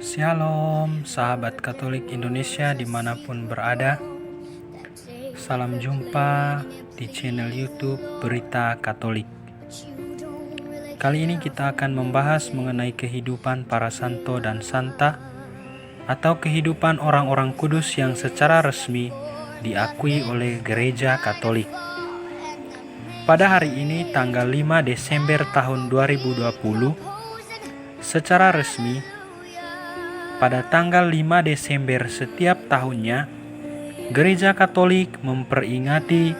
Shalom, sahabat Katolik Indonesia dimanapun berada. Salam jumpa di channel YouTube Berita Katolik. Kali ini kita akan membahas mengenai kehidupan para santo dan santa, atau kehidupan orang-orang kudus yang secara resmi diakui oleh Gereja Katolik. Pada hari ini, tanggal 5 Desember tahun 2020, secara resmi, pada tanggal 5 Desember setiap tahunnya, Gereja Katolik memperingati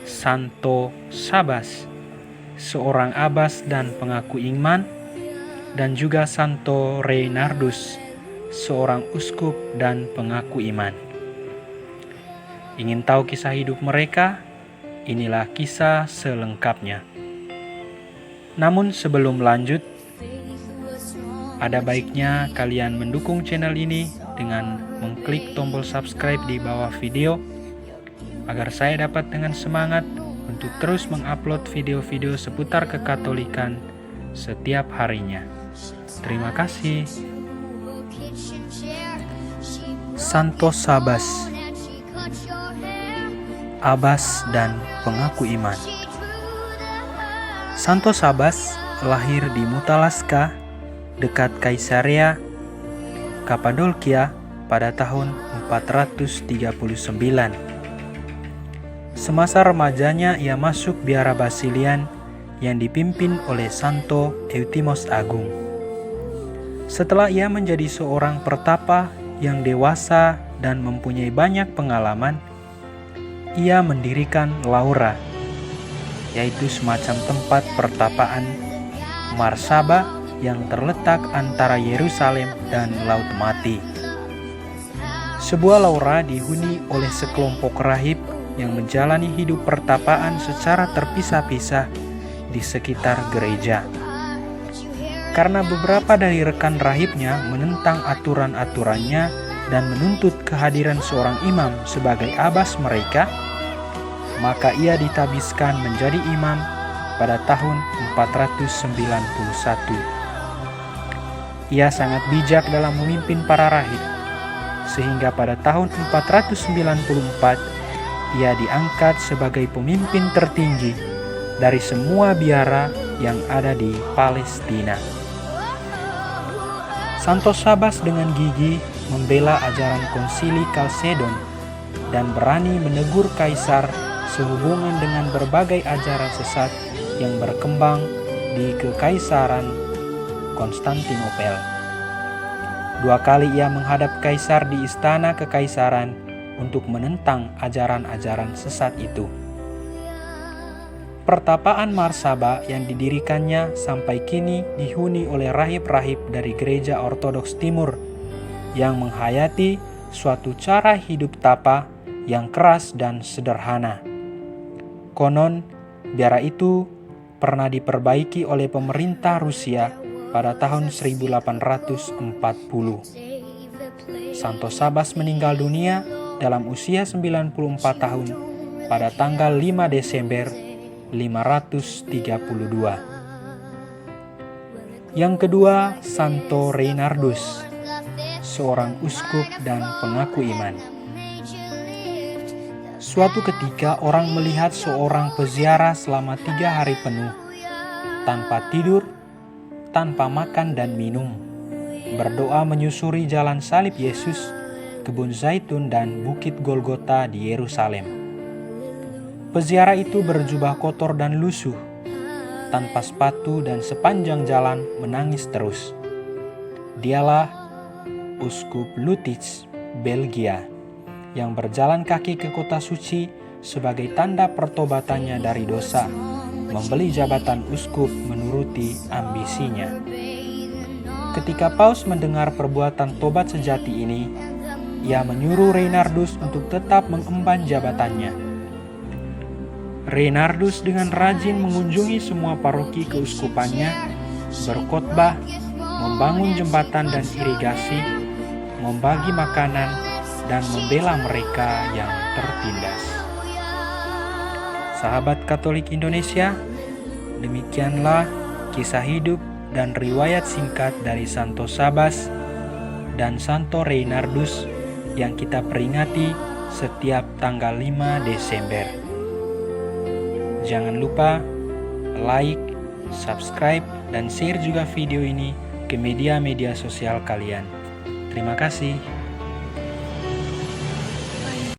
Santo Sabas, seorang abbas dan pengaku iman, dan juga Santo Reinardus, seorang uskup dan pengaku iman. Ingin tahu kisah hidup mereka? Inilah kisah selengkapnya. Namun sebelum lanjut, ada baiknya kalian mendukung channel ini dengan mengklik tombol subscribe di bawah video agar saya dapat dengan semangat untuk terus mengupload video-video seputar kekatolikan setiap harinya. Terima kasih. Santo Sabas, abbas dan pengaku iman. Santo Sabas lahir di Mutalaska, dekat Kaisarea Kapadokia pada tahun 439. Semasa remajanya ia masuk biara Basilian yang dipimpin oleh Santo Eutimos Agung. Setelah ia menjadi seorang pertapa yang dewasa dan mempunyai banyak pengalaman, ia mendirikan Laura, yaitu semacam tempat pertapaan Marsaba yang terletak antara Yerusalem dan Laut Mati. Sebuah laura dihuni oleh sekelompok rahib yang menjalani hidup pertapaan secara terpisah-pisah di sekitar gereja. Karena beberapa dari rekan rahibnya menentang aturan-aturannya dan menuntut kehadiran seorang imam sebagai abbas mereka, maka ia ditabiskan menjadi imam pada tahun 491. Ia sangat bijak dalam memimpin para rahib, sehingga pada tahun 494 ia diangkat sebagai pemimpin tertinggi dari semua biara yang ada di Palestina. Santo Sabas dengan gigih membela ajaran Konsili Kalsedon dan berani menegur kaisar sehubungan dengan berbagai ajaran sesat yang berkembang di Kekaisaran Konstantinopel. 2 kali ia menghadap kaisar di istana kekaisaran untuk menentang ajaran-ajaran sesat itu. Pertapaan Marsaba yang didirikannya sampai kini dihuni oleh rahib-rahib dari Gereja Ortodoks Timur yang menghayati suatu cara hidup tapa yang keras dan sederhana. Konon, biara itu pernah diperbaiki oleh pemerintah Rusia pada tahun 1840. Santo Sabas meninggal dunia dalam usia 94 tahun pada tanggal 5 Desember 532. Yang kedua, Santo Reinardus, seorang uskup dan pengaku iman. Suatu ketika orang melihat seorang peziarah selama 3 hari penuh, tanpa tidur, tanpa makan dan minum, berdoa menyusuri jalan salib Yesus, kebun zaitun dan bukit Golgota di Yerusalem. Peziarah itu berjubah kotor dan lusuh, tanpa sepatu dan sepanjang jalan menangis terus. Dialah Uskup Lutitz, Belgia, yang berjalan kaki ke kota suci sebagai tanda pertobatannya dari dosa, membeli jabatan uskup menuruti ambisinya. Ketika Paus mendengar perbuatan tobat sejati ini, ia menyuruh Reinardus untuk tetap mengemban jabatannya. Reinardus dengan rajin mengunjungi semua paroki keuskupannya, berkhotbah, membangun jembatan dan irigasi, membagi makanan, dan membela mereka yang tertindas. Sahabat Katolik Indonesia, demikianlah kisah hidup dan riwayat singkat dari Santo Sabas dan Santo Reinhardus yang kita peringati setiap tanggal 5 Desember. Jangan lupa like, subscribe, dan share juga video ini ke media-media sosial kalian. Terima kasih.